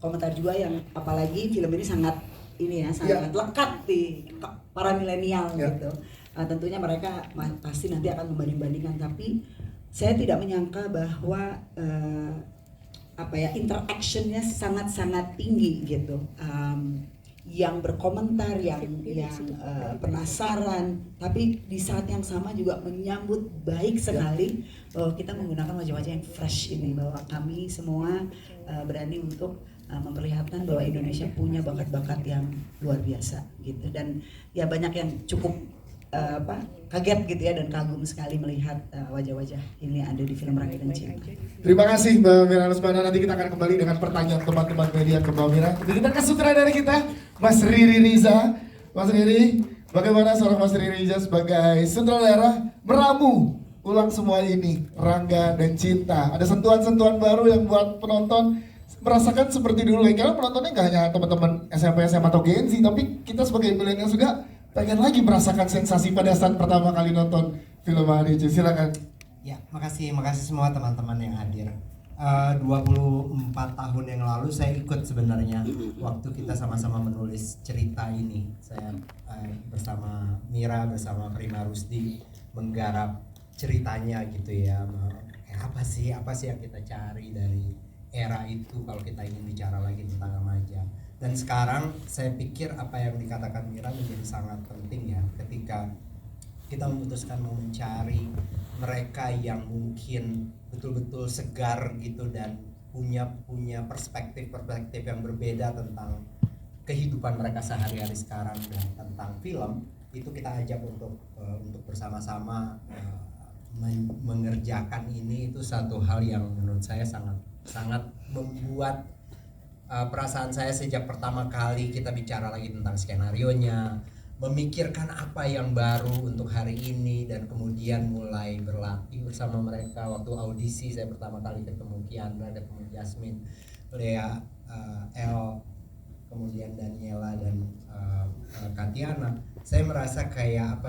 komentar juga yang apalagi film ini sangat sangat lekat di para milenial gitu. Tentunya mereka pasti nanti akan membanding-bandingkan, tapi saya tidak menyangka bahwa interactionnya sangat-sangat tinggi gitu. Yang berkomentar, yang penasaran, tapi di saat yang sama juga menyambut baik sekali bahwa kita menggunakan wajah-wajah yang fresh ini, bahwa kami semua berani untuk memperlihatkan bahwa Indonesia punya bakat-bakat yang luar biasa gitu. Dan ya banyak yang cukup kaget gitu ya, dan kagum sekali melihat wajah-wajah ini ada di film Rakyat dan Cinta. Terima kasih Mbak Mira Lesmana. Nanti kita akan kembali dengan pertanyaan teman-teman media ke Mbak Mira. Jadi kita ke sutradara kita, Mas Riri Riza. Mas Riri, bagaimana seorang Mas Riri Riza sebagai sutradara meramu ulang semua ini, Rangga dan Cinta? Ada sentuhan-sentuhan baru yang buat penonton merasakan seperti dulu. Karena penontonnya nggak hanya teman-teman SMP, SMA atau Gen Z, tapi kita sebagai milenial juga pengen lagi merasakan sensasi pada saat pertama kali nonton film ADC. Silakan. Ya, makasih semua teman-teman yang hadir. 24 tahun yang lalu saya ikut sebenarnya waktu kita sama-sama menulis cerita ini. Saya bersama Mira, bersama Prima Rusdi menggarap ceritanya gitu ya. Apa sih yang kita cari dari era itu kalau kita ingin bicara lagi tentang remaja. Dan sekarang saya pikir apa yang dikatakan Mira menjadi sangat penting ya, ketika kita memutuskan mau mencari mereka yang mungkin betul-betul segar gitu dan punya perspektif yang berbeda tentang kehidupan mereka sehari-hari sekarang dan tentang film, itu kita ajak untuk bersama-sama mengerjakan ini. Itu satu hal yang menurut saya sangat membuat perasaan saya sejak pertama kali kita bicara lagi tentang skenarionya, memikirkan apa yang baru untuk hari ini, dan kemudian mulai berlatih bersama mereka. Waktu audisi saya pertama kali ketemu Kiandra, ketemu Jasmine, Lea, El, kemudian Daniela dan Katiana. Saya merasa kayak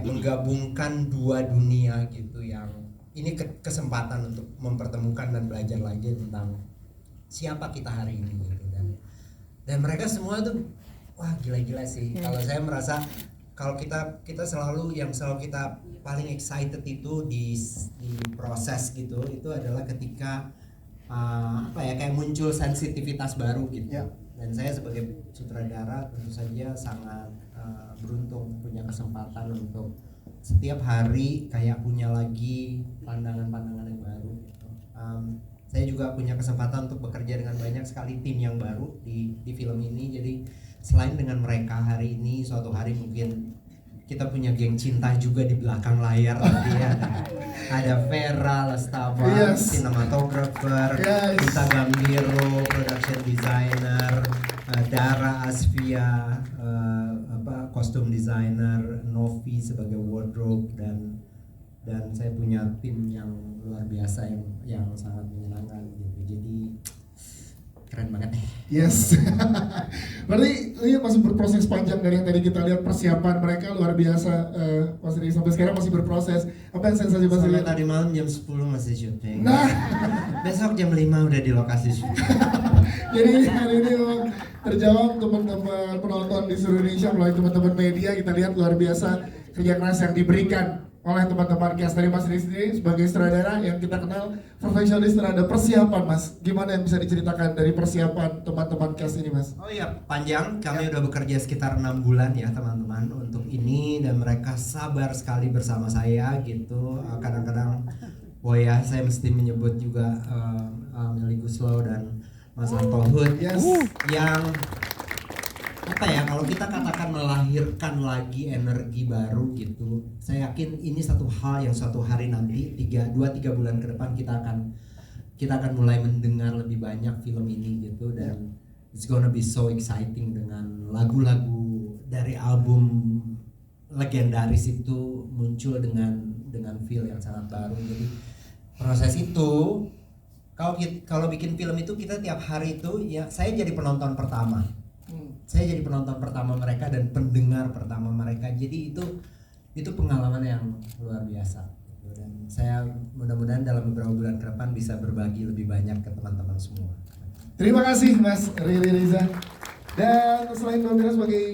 menggabungkan dua dunia gitu, yang ini kesempatan untuk mempertemukan dan belajar lagi tentang siapa kita hari ini gitu. Dan mereka semua tuh wah gila-gila sih. Kalau saya merasa kalau kita selalu kita paling excited itu di proses gitu, itu adalah ketika kayak muncul sensitivitas baru gitu. Dan saya sebagai sutradara tentu saja sangat beruntung punya kesempatan untuk setiap hari kayak punya lagi pandangan-pandangan yang baru gitu. Saya juga punya kesempatan untuk bekerja dengan banyak sekali tim yang baru di film ini. Jadi selain dengan mereka hari ini, suatu hari mungkin kita punya geng cinta juga di belakang layar nanti ya. Ada Vera Lestava, sinematografer, Kita Gambiro, production designer, Dara Asfia, kostum designer, Novi sebagai wardrobe, dan saya punya tim yang luar biasa yang sangat menyenangkan gitu. Jadi keren banget deh. Yes. Berarti ini masih berproses panjang dari yang tadi kita lihat persiapan mereka luar biasa. Mas Riri sampai sekarang masih berproses. Apa yang sensasi Mas Riri? Sampai tadi malam jam 10 masih syuting. Nah, besok jam 5 udah di lokasi syuting. Jadi hari ini memang terjawab teman-teman penonton di seluruh Indonesia melalui teman-teman media. Kita lihat luar biasa kerja keras yang diberikan oleh teman-teman cast. Dari Mas Riri sendiri sebagai sutradara yang kita kenal profesionalis terhadap persiapan, Mas. Gimana yang bisa diceritakan dari persiapan teman-teman cast ini, Mas? Oh iya, panjang. Kami udah bekerja sekitar 6 bulan ya teman-teman untuk ini, dan mereka sabar sekali bersama saya gitu. Kadang-kadang ya saya mesti menyebut juga Meli Guslow dan Mas Anto Hood yang kalau kita katakan melahirkan lagi energi baru gitu. Saya yakin ini satu hal yang suatu hari nanti 2-3 bulan ke depan kita akan mulai mendengar lebih banyak film ini gitu. Dan it's gonna be so exciting dengan lagu-lagu dari album legendaris itu muncul dengan feel yang sangat baru. Jadi proses itu kalau bikin film itu kita tiap hari itu ya, saya jadi penonton pertama. Saya jadi penonton pertama mereka dan pendengar pertama mereka. Jadi itu pengalaman yang luar biasa. Dan saya mudah-mudahan dalam beberapa bulan ke depan bisa berbagi lebih banyak ke teman-teman semua. Terima kasih Mas Riri Riza. Dan selain Mbak Mira sebagai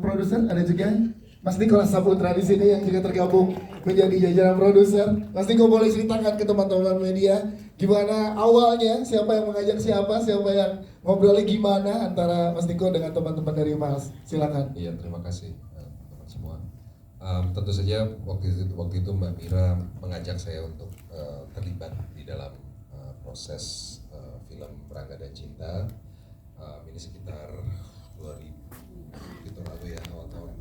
produser, ada juga Mas Niko Saputra di sini yang juga tergabung menjadi jajaran produser. Mas Niko boleh ceritakan ke teman-teman media gimana awalnya, siapa yang mengajak siapa yang ngobrolnya gimana antara Mas Niko dengan teman-teman dari Mas. Silakan. Iya, terima kasih teman semua. Tentu saja waktu itu Mbak Mira mengajak saya untuk terlibat di dalam proses film Rangga dan Cinta. Ini sekitar 2000 itu lalu ya, awal tahun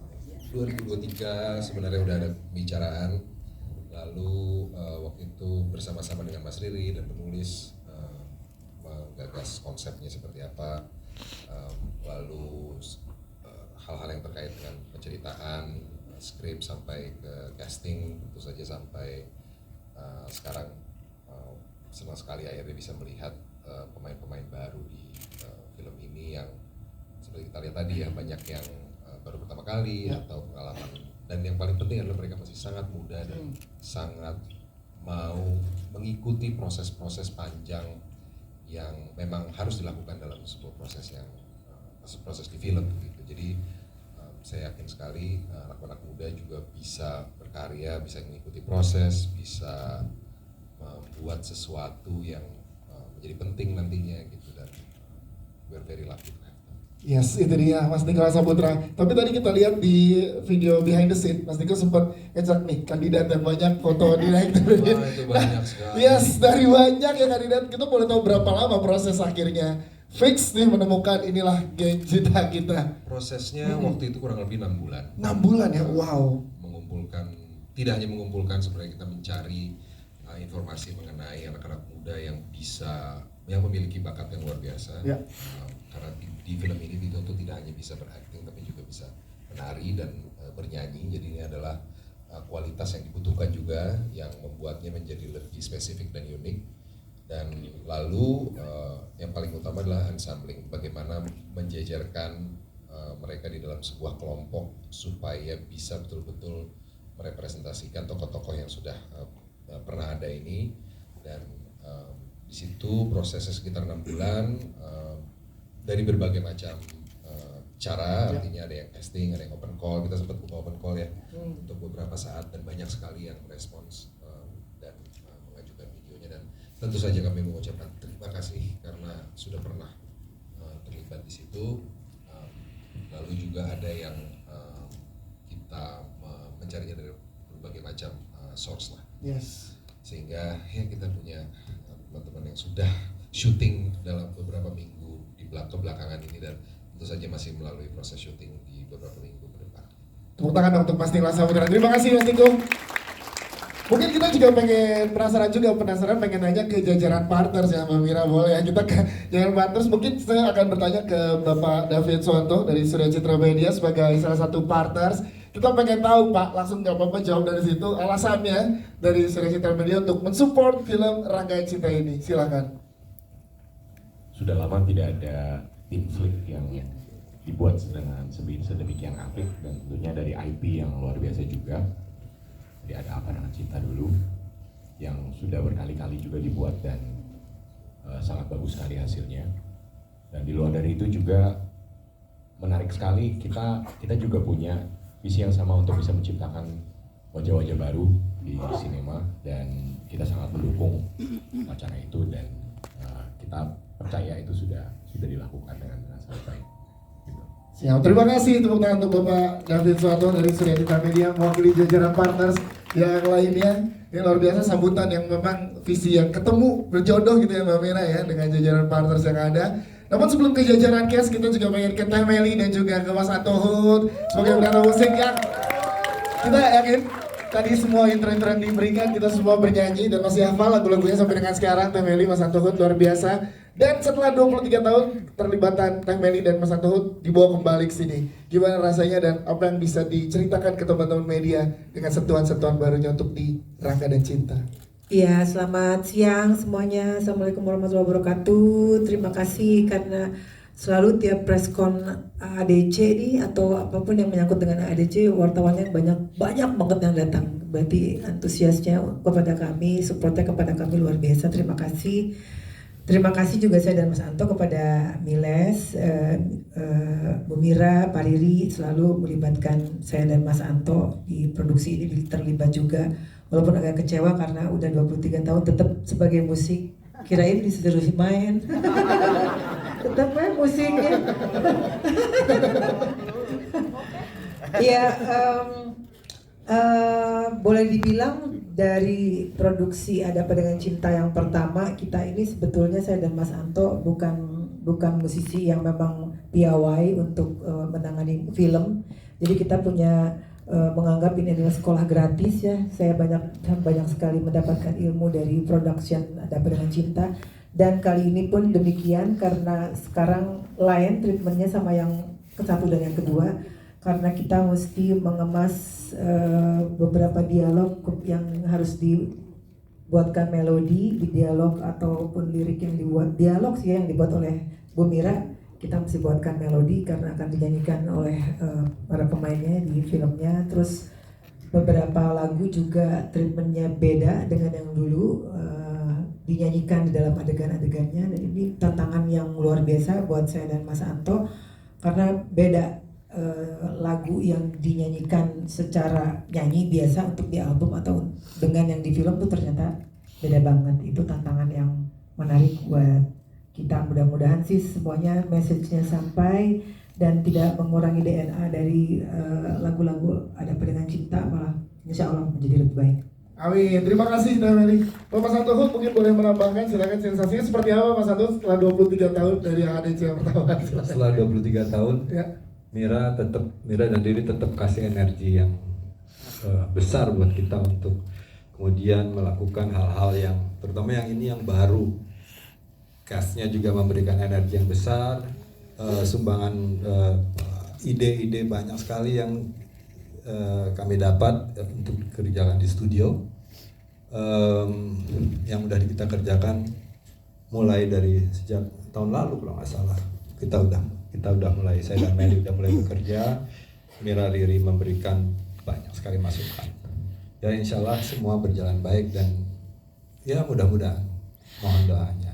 2023 sebenarnya udah ada pembicaraan. Lalu waktu itu bersama-sama dengan Mas Riri dan penulis menggagas konsepnya seperti apa. Lalu hal-hal yang terkait dengan penceritaan, skrip sampai ke casting, tentu saja sampai sekarang senang sekali akhirnya bisa melihat pemain-pemain baru di film ini yang seperti kita lihat tadi ya, banyak yang baru pertama kali atau pengalaman, dan yang paling penting adalah mereka masih sangat muda dan sangat mau mengikuti proses-proses panjang yang memang harus dilakukan dalam sebuah proses yang proses di film gitu. Jadi saya yakin sekali anak-anak muda juga bisa berkarya, bisa mengikuti proses, bisa membuat sesuatu yang menjadi penting nantinya gitu, dan we're very lucky. Yes, itu dia Mas Niko Saputra. Tapi tadi kita lihat di video behind the scene, Mas Niko sempat ngecek nih kandidat yang banyak foto di naik turun. Wah, itu banyak sekali. Yes, dari banyak ya kandidat, kita boleh tahu berapa lama proses akhirnya fix nih menemukan inilah geng cinta kita. Prosesnya waktu itu kurang lebih 6 bulan. 6 bulan ya, wow. Mengumpulkan, tidak hanya mengumpulkan, sebenarnya kita mencari informasi mengenai anak-anak muda yang memiliki bakat yang luar biasa. Ya. Karena di film ini dituntut tidak hanya bisa berakting tapi juga bisa menari dan bernyanyi. Jadi ini adalah kualitas yang dibutuhkan juga, yang membuatnya menjadi lebih spesifik dan unik. Dan lalu yang paling utama adalah ensembling, bagaimana menjejerkan mereka di dalam sebuah kelompok supaya bisa betul-betul merepresentasikan tokoh-tokoh yang sudah pernah ada ini. Dan di situ prosesnya sekitar 6 bulan dari berbagai macam cara, artinya ada yang casting, ada yang open call, kita sempat buka open call ya untuk beberapa saat, dan banyak sekali yang merespons dan mengajukan videonya. Dan tentu saja kami mengucapkan terima kasih karena sudah pernah terlibat di situ. Lalu juga ada yang kita mencarinya dari berbagai macam source lah. Yes. Sehingga ya kita punya teman-teman yang sudah syuting dalam beberapa minggu di kebelakangan ini, dan tentu saja masih melalui proses syuting di beberapa minggu ke depan. Tepuk tangan dong untuk Mas Niko Saputra. Terima kasih Mas Niko. Mungkin kita juga penasaran pengen nanya ke jajaran partners ya Mbak Mira, boleh ya kita ke jajaran partners. Mungkin saya akan bertanya ke Bapak David Suwanto dari Surya Citra Media sebagai salah satu partners. Kita pengen tahu Pak, langsung nggak apa-apa jawab dari situ, alasannya dari Surya Citra Media untuk mensupport film Rangga dan Cinta ini. Silakan. Sudah lama tidak ada tim flick yang dibuat dengan sedemikian apik, dan tentunya dari IP yang luar biasa juga. Jadi ada Apa Dengan Cinta dulu yang sudah berkali-kali juga dibuat dan sangat bagus sekali hasilnya. Dan di luar dari itu juga menarik sekali, kita juga punya visi yang sama untuk bisa menciptakan wajah-wajah baru di sinema, dan kita sangat mendukung wacana itu, dan kita percaya itu sudah dilakukan dengan sangat baik. Gitu. Siap, terima kasih tepuk tangan untuk Bapak David Suwanto dari Surya Citra Media mewakili jajaran partners yang lainnya. Ini luar biasa sambutan yang memang visi yang ketemu berjodoh gitu ya Mbak Mira ya dengan jajaran partners yang ada. Namun sebelum ke jajaran cast, kita juga pengen ke Teh Meli dan juga ke Mas Antohut sebagai penata musik yang kita yakin tadi semua intro-intro yang diberikan kita semua bernyanyi dan masih hafal lagu-lagunya sampai dengan sekarang. Teh Meli, Mas Antohut luar biasa. Dan setelah 23 tahun terlibatan Teh Meli dan Mas Antohut dibawa kembali ke sini. Gimana rasanya dan apa yang bisa diceritakan ke teman-teman media dengan sentuhan-sentuhan barunya untuk di Rangga dan Cinta? Ya, selamat siang semuanya. Assalamualaikum warahmatullahi wabarakatuh. Terima kasih karena selalu tiap preskon ADC ini atau apapun yang menyangkut dengan ADC, wartawannya banyak banget yang datang. Berarti antusiasnya kepada kami, supportnya kepada kami luar biasa. Terima kasih. Terima kasih juga saya dan Mas Anto kepada Miles, Bu Mira, Pak Riri selalu melibatkan saya dan Mas Anto di produksi ini, terlibat juga. Walaupun agak kecewa karena udah 23 tahun tetap sebagai musik. Kirain disuruh main. Tetap main musiknya. Iya, boleh dibilang dari produksi Ada Apa Dengan Cinta yang pertama kita ini sebetulnya saya dan Mas Anto bukan musisi yang memang piawai untuk menangani film. Jadi kita punya menganggap ini adalah sekolah gratis ya. Saya banyak sekali mendapatkan ilmu dari production Ada Apa Dengan Cinta. Dan kali ini pun demikian karena sekarang lain treatmentnya sama yang ke-1 dan yang kedua. Karena kita mesti mengemas beberapa dialog yang harus dibuatkan melodi di dialog ataupun lirik yang dibuat dialog sih yang dibuat oleh Bu Mira, kita mesti buatkan melodi karena akan dinyanyikan oleh para pemainnya di filmnya. Terus beberapa lagu juga treatmentnya beda dengan yang dulu dinyanyikan di dalam adegan-adegannya, dan ini tantangan yang luar biasa buat saya dan Mas Anto karena beda. Lagu yang dinyanyikan secara nyanyi biasa untuk di album atau dengan yang di film tuh ternyata beda banget. Itu tantangan yang menarik buat kita. Mudah-mudahan sih semuanya message-nya sampai dan tidak mengurangi DNA dari lagu-lagu Ada Apa Dengan Cinta, malah insya Allah menjadi lebih baik. Amin, terima kasih Teh Meli. Mas Santo mungkin boleh menambahkan, silakan sensasinya seperti apa Mas Santo setelah 23 tahun dari ADC yang pertama? Setelah 23 tahun, Ya. Mira dan Riri tetap kasih energi yang besar buat kita untuk kemudian melakukan hal-hal yang terutama yang ini yang baru. Castnya juga memberikan energi yang besar, sumbangan ide-ide banyak sekali yang kami dapat untuk kerjakan di studio, yang udah kita kerjakan mulai dari sejak tahun lalu kalau nggak salah. Kita udah mulai, saya dan Meli udah mulai bekerja. Mira, Riri memberikan banyak sekali masukan. Ya insya Allah semua berjalan baik dan ya mudah-mudahan, mohon doanya.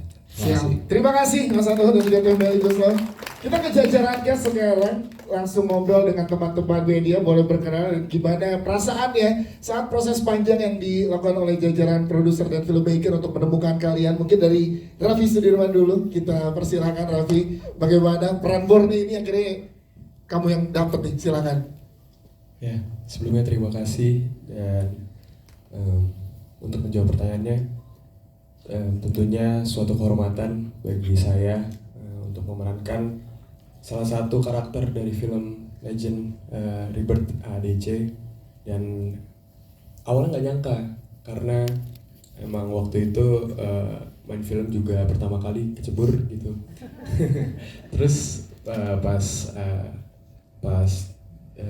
Terima kasih Mas Santo dan juga Teh Meli Guslo. Kita ke jajarannya sekarang, langsung ngobrol dengan teman-teman media, boleh berkenalan gimana perasaannya saat proses panjang yang dilakukan oleh jajaran produser dan filmmaker untuk menemukan kalian. Mungkin dari Raffi Sudirman dulu, kita persilahkan Raffi, bagaimana peran Borne ini akhirnya kamu yang dapat nih, silakan. Ya, sebelumnya terima kasih dan untuk menjawab pertanyaannya, tentunya suatu kehormatan bagi saya untuk memerankan salah satu karakter dari film Legend Rebirth ADC, dan awalnya nggak nyangka karena emang waktu itu main film juga pertama kali kecebur gitu. Terus pas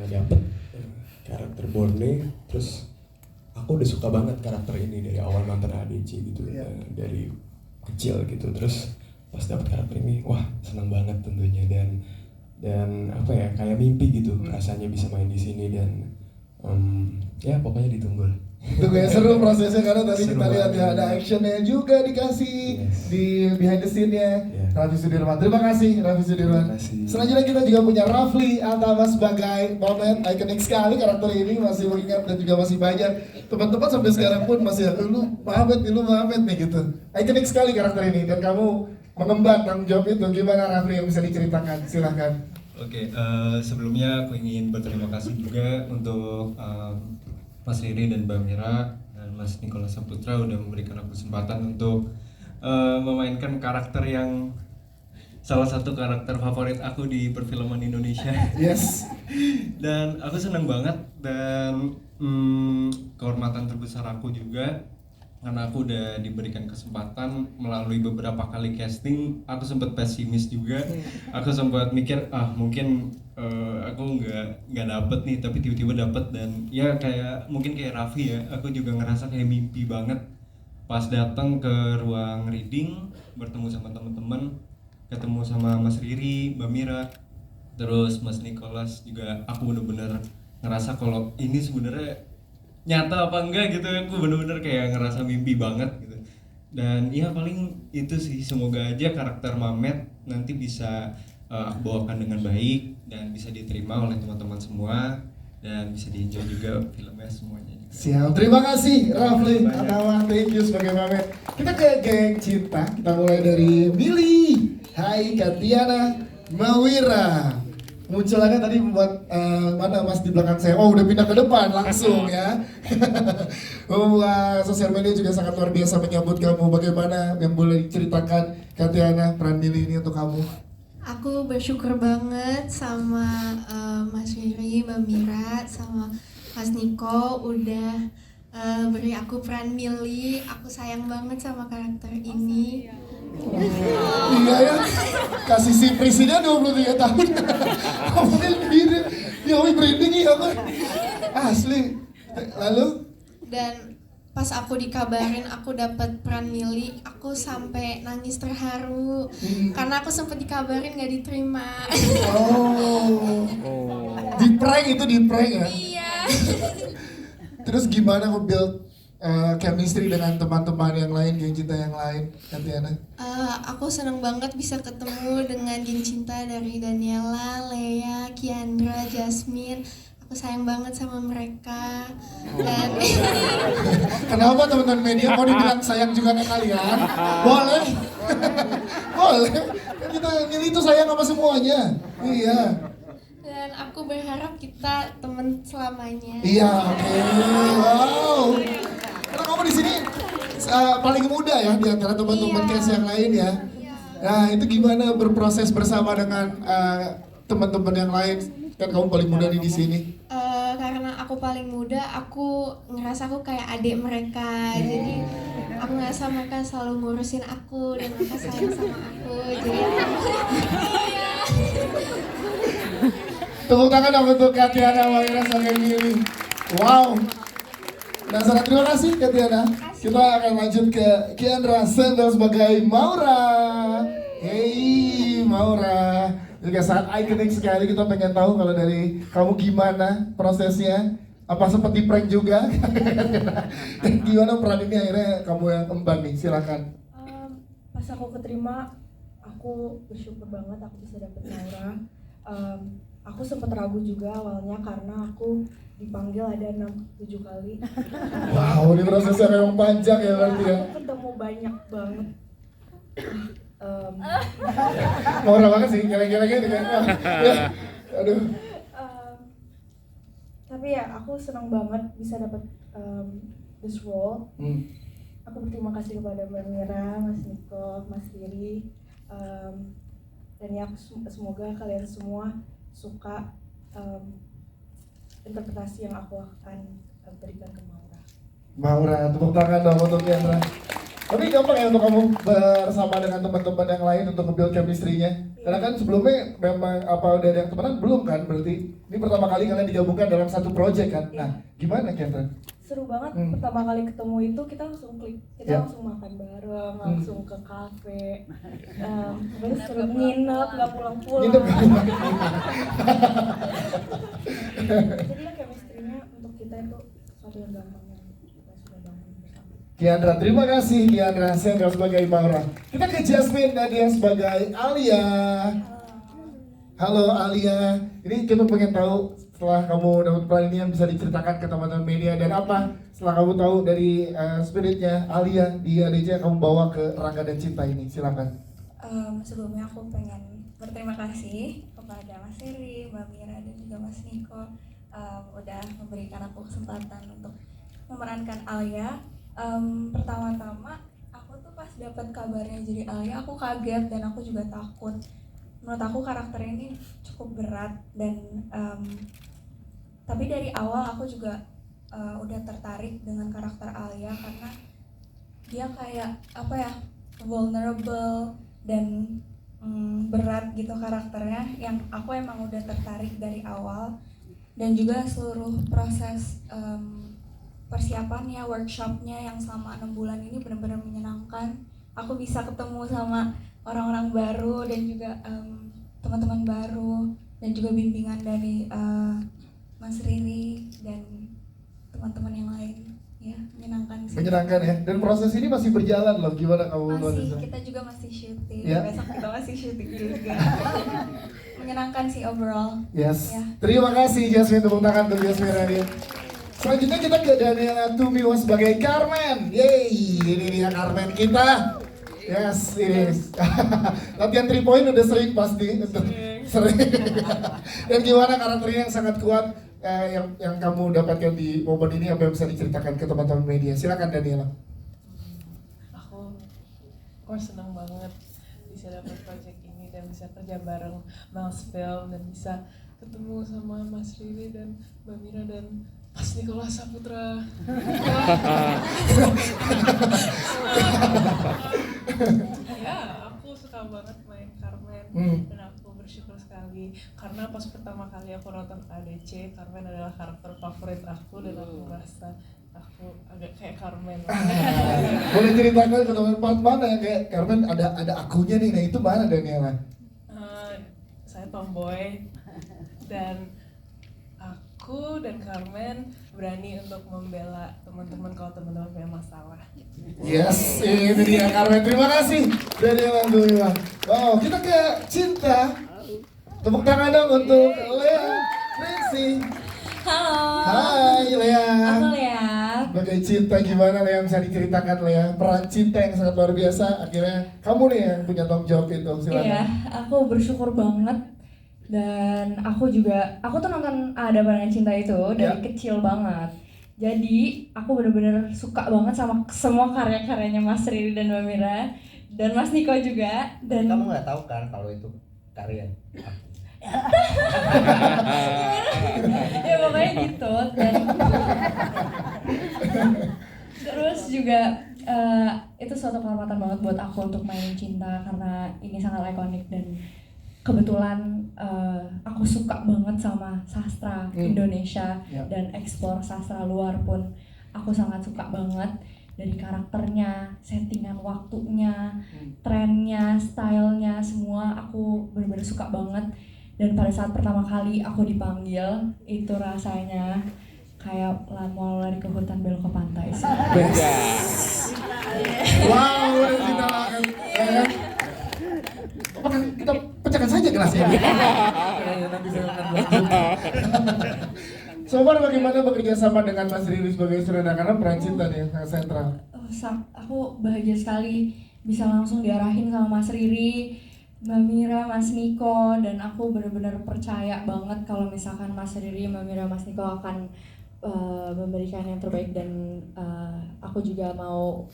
dapet karakter Borne, terus aku udah suka banget karakter ini dari awal nonton ADC gitu, dari kecil gitu. Terus pas dapet karakter ini, wah senang banget tentunya, dan apa ya, kayak mimpi gitu rasanya bisa main di sini, dan ya pokoknya ditunggu. Itu kayak seru prosesnya karena tadi Seru kita lihat ya banget. ada actionnya juga dikasih di behind the scene-nya. Raffi Sudirman, terima kasih Raffi Sudirman. Terima kasih. Selanjutnya kita juga punya Rafli Altama sebagai momen ikonik sekali karakter ini, masih mengingat dan juga masih banyak teman-teman sampai sekarang pun masih lu Muhammad nih gitu. Ikonik sekali karakter ini dan kamu mengemban tanggung jawab itu. Gimana Rafli yang bisa diceritakan? Silahkan. Oke, sebelumnya aku ingin berterima kasih juga untuk Mas Riri dan Mbak Mira dan Mas Nicholas Saputra udah memberikan aku kesempatan untuk memainkan karakter yang salah satu karakter favorit aku di perfilman Indonesia. Yes. Dan aku senang banget, dan kehormatan terbesar aku juga karena aku udah diberikan kesempatan melalui beberapa kali casting. Aku sempat pesimis juga, aku sempat mikir mungkin aku nggak dapet nih, tapi tiba-tiba dapet. Dan ya mungkin kayak Raffi ya, aku juga ngerasa kayak mimpi banget pas datang ke ruang reading, bertemu sama teman-teman, ketemu sama Mas Riri, Mbak Mira, terus Mas Nicholas juga. Aku bener-bener ngerasa kalau ini sebenarnya nyata apa enggak gitu. Aku bener-bener kayak ngerasa mimpi banget gitu. Dan ya paling itu sih, semoga aja karakter Mamet nanti bisa aku bawakan dengan baik dan bisa diterima oleh teman-teman semua dan bisa di-enjoy juga filmnya semuanya juga. Siap, terima kasih Rafli Atawa, thank you sebagai Mamet. Kita ke geng cinta, kita mulai dari Mili, Hai Katiana, Mawira. Muncul aja tadi membuat mana Mas di belakang saya. Oh, udah pindah ke depan langsung ya. Sosial media juga sangat luar biasa menyambut kamu. Bagaimana yang boleh diceritakan Katiana peran Mili ini untuk kamu? Aku bersyukur banget sama Mas Riri, Mbak Mira, sama Mas Niko udah beri aku peran Mili. Aku sayang banget sama karakter ini. Iya ya, kasih si presiden 23 tahun. Ngomongin mirip, ya branding ya kan. Asli. Lalu? Dan pas aku dikabarin aku dapat peran Mili, aku sampai nangis terharu karena aku sempat dikabarin gak diterima. Oh. Di prank itu, di prank ya? Iya. Terus gimana nge-build chemistry dengan teman-teman yang lain, geng cinta yang lain, Katiana? Aku seneng banget bisa ketemu dengan geng cinta dari Daniela, Lea, Kiandra, Jasmine. Aku sayang banget sama mereka. Dan Kenapa teman-teman media mau dibilang sayang juga ke kalian? Boleh. Boleh. Kan kita Mili itu sayang sama semuanya. Iya. dan aku berharap kita teman selamanya. Iya, oke. Wow. Karena kamu di sini paling muda ya di antara teman-teman cast yang lain ya. Nah, itu gimana berproses bersama dengan teman-teman yang lain? Kan kamu paling muda di sini. Karena aku paling muda, aku ngerasa aku kayak adik mereka. Jadi aku ngerasa mereka selalu ngurusin aku dan mereka sayang sama aku. Jadi Tepuk tangan dong untuk Katiana Mawira sebagai Mili. Wow. Nah, sangat terima kasih Katiana. Kita akan lanjut ke Kiandra Sendel sebagai Maura. Hey Maura. Juga saat ikonik sekali, kita pengen tahu kalau dari kamu gimana prosesnya. Apa seperti prank juga? Dan gimana peran ini akhirnya kamu yang emban nih, silakan. Pas aku keterima, aku bersyukur banget aku bisa dapet Maura. Aku sempat ragu juga awalnya karena aku dipanggil ada 6-7 kali. Wow, ini prosesnya memang panjang ya berarti ya. Aku ketemu banyak banget. Maura banget sih, kira-kira gitu kan. Aduh. Tapi ya aku senang banget bisa dapat this role. Aku berterima kasih kepada Mbak Mira, Mas Niko, Mas Riri, dan ya semoga kalian semua suka interpretasi yang aku akan berikan ke Maura. Maura, tepuk tangan dong untuk Kiandra. Tapi gampang ya untuk kamu bersama dengan teman-teman yang lain untuk nge-build chemistry-nya? Karena kan sebelumnya memang apa udah ada yang temenan? Belum kan? Berarti ini pertama kali kalian digabungkan dalam satu project kan? Nah, gimana Kiandra? Seru banget, pertama kali ketemu itu kita langsung klik, kita langsung makan bareng, langsung ke kafe, terus seru nginep, nggak pulang-pulang. Jadi ya chemistry-nya untuk kita itu sesuatu yang gampang yang kita sudah bangun bersama. Kiandra, terima kasih Kiandra Sendel sebagai Maura. Kita ke Jasmine Nadia sebagai Alia. Halo Alia, ini kita pengen tahu setelah kamu dapat peran ini yang bisa diceritakan ke teman-teman media dan apa setelah kamu tahu dari spiritnya Alia di ADC kamu bawa ke Rangga dan Cinta ini, silakan. Sebelumnya aku pengen berterima kasih kepada Mas Heri, Mbak Mira dan juga Mas Niko udah memberikan aku kesempatan untuk memerankan Alia. Pertama-tama aku tuh pas dapat kabarnya jadi Alia aku kaget dan aku juga takut. Menurut aku karakter ini cukup berat dan tapi dari awal aku juga udah tertarik dengan karakter Alia karena dia kayak apa ya, vulnerable dan berat gitu karakternya yang aku emang udah tertarik dari awal. Dan juga seluruh proses persiapannya, workshopnya yang selama 6 bulan ini benar-benar menyenangkan. Aku bisa ketemu sama orang-orang baru dan juga teman-teman baru dan juga bimbingan dari Mas Riri dan teman-teman yang lain. ya menyenangkan sih. Menyenangkan ya. Dan proses ini masih berjalan loh. Gimana kamu Masih, Vanessa? kita juga masih syuting, Ya. besok kita masih syuting juga. Menyenangkan sih overall. Yes. Ya. Terima kasih Jasmine, tepuk tangan untuk Jasmine Radin. Selanjutnya kita ke Daniela Tumiwa sebagai Carmen. Yeay, ini dia Carmen kita. Yes, ini. Latihan 3 point udah sering pasti. Sering. Dan gimana karakternya yang sangat kuat yang kamu dapatkan di momen ini, apa yang bisa diceritakan ke teman-teman media? Silakan Daniela. Aku senang banget bisa dapat project ini dan bisa kerja bareng Mas Film dan bisa ketemu sama Mas Riri dan Mbak Mira dan Mas Nicholas Saputra. Ya, aku suka banget main Carmen dan aku bersyukur sekali karena pas pertama kali aku nonton ADC, Carmen adalah karakter favorit aku dan aku merasa aku agak kayak Carmen. Boleh ceritakan ke teman part mana yang kayak Carmen ada akunya nih, nah itu mana Daniela? Saya tomboy dan aku dan Carmen berani untuk membela teman-teman kalau teman-teman punya masalah. Yes, ini dia Carmen. Terima kasih Daniela Tumiwa. Wow, kita ke Cinta. Tepuk tangan dong untuk Lea Nancy. Halo. Hai Lea. Aku Lea. Sebagai Cinta, gimana Lea bisa diceritakan Lea? Peran Cinta yang sangat luar biasa. Akhirnya kamu nih yang punya tanggung jawab itu. Silakan. Iya, aku bersyukur banget. Dan aku tuh nonton Ada Pandangan Cinta itu dari kecil banget. Jadi aku bener-bener suka banget sama semua karya-karyanya Mas Riri dan Mbak Mira dan Mas Niko juga. Dan kamu nggak tahu kan kalau itu karya? Ya pokoknya gitu. Dan terus juga itu suatu kehormatan banget buat aku untuk mainin Cinta karena ini sangat ikonik dan kebetulan aku suka banget sama sastra Indonesia dan eksplor sastra luar pun aku sangat suka banget, dari karakternya, settingan waktunya, trennya, stylenya, semua aku benar-benar suka banget. Dan pada saat pertama kali aku dipanggil, itu rasanya kayak mau lari ke hutan belok ke pantai sih. Wow, udah kita akan apakah kita pecahkan saja kelasnya? Nanti saya akan lanjut. Sobar, bagaimana bekerja sama dengan Mas Riri sebagai sutradara karena peran Cinta nih yang sangat sentral? Aku bahagia sekali bisa langsung diarahin sama Mas Riri, Mbak Mira, Mas Niko, dan aku benar-benar percaya banget kalau misalkan Mas Riri, Mbak Mira, Mas Niko akan memberikan yang terbaik, dan aku juga mau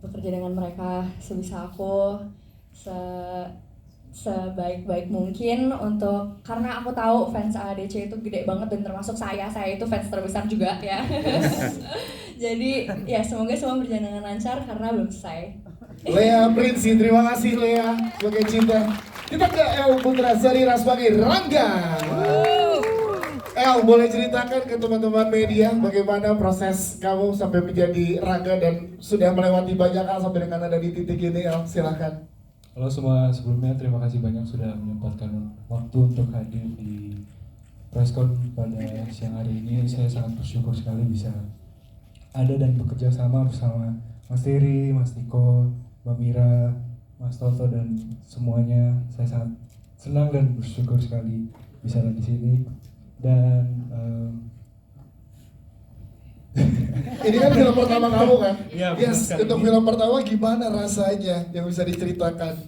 bekerja dengan mereka sebisa aku, sebaik-baik mungkin karena aku tahu fans ADC itu gede banget dan termasuk saya itu fans terbesar juga ya. Jadi ya semoga semua berjalan dengan lancar karena belum selesai. Lea Prinsi, terima kasih Lea sebagai Cinta. Kita ke El Putra Zarira sebagai Rangga. El, boleh ceritakan ke teman-teman media bagaimana proses kamu sampai menjadi Rangga dan sudah melewati banyak hal sampai dengan ada di titik ini, El, silahkan. Halo semua, sebelumnya terima kasih banyak sudah menyempatkan waktu untuk hadir di preskon pada siang hari ini. Saya sangat bersyukur sekali bisa ada dan bekerja sama bersama Mas Riri, Mas Niko, Mbak Mira, Mas Toto dan semuanya. Saya sangat senang dan bersyukur sekali bisa ada di sini. Dan ini kan film pertama kamu kan? Ya, yes, untuk film pertama gimana rasanya yang bisa diceritakan?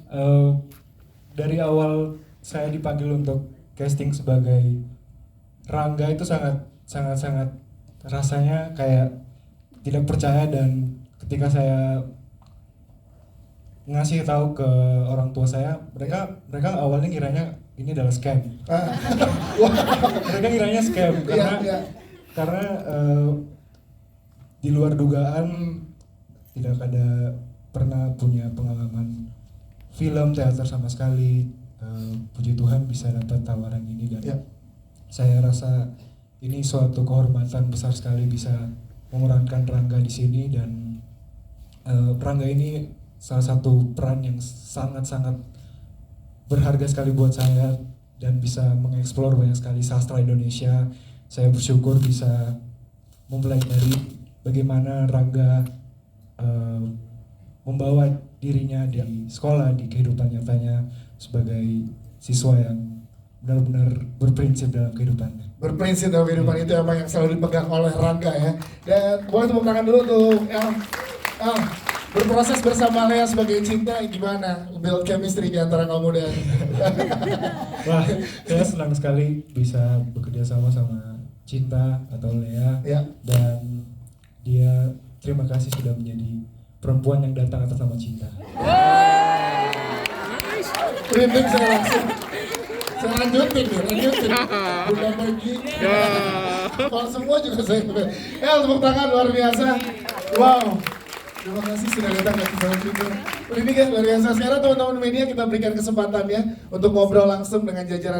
Dari awal saya dipanggil untuk casting sebagai Rangga itu sangat rasanya kayak tidak percaya, dan ketika saya ngasih tahu ke orang tua saya, mereka awalnya ngiranya ini adalah scam. Mereka ngiranya scam karena di luar dugaan tidak ada pernah punya pengalaman film teater sama sekali. Puji Tuhan bisa dapat tawaran ini, dan saya rasa ini suatu kehormatan besar sekali bisa memerankan Rangga di sini. Dan Rangga ini salah satu peran yang sangat-sangat berharga sekali buat saya dan bisa mengeksplor banyak sekali sastra Indonesia. Saya bersyukur bisa mempelajari bagaimana Rangga membawa dirinya di sekolah, di kehidupan nyatanya sebagai siswa yang benar-benar berprinsip dalam kehidupannya. Berprinsip dalam kehidupan itu emang yang selalu dipegang oleh Rangga ya. Dan boleh tepuk tangan dulu untuk El. Berproses bersama Lea sebagai cinta gimana? Build chemistry di antara kamu dan Wah, saya senang sekali bisa bekerja sama Cinta atau Lea ya. Dan dia terima kasih sudah menjadi perempuan yang datang atas nama Cinta. Merinding saya langsung. Saya lanjutin. Udah pergi. Kalau semua juga saya. Tepuk tangan luar biasa. Wow. Terima kasih sudah datang ke Kisah Cinta. Ini kan luar biasa. Sekarang teman-teman media kita berikan kesempatan ya untuk ngobrol langsung dengan jajaran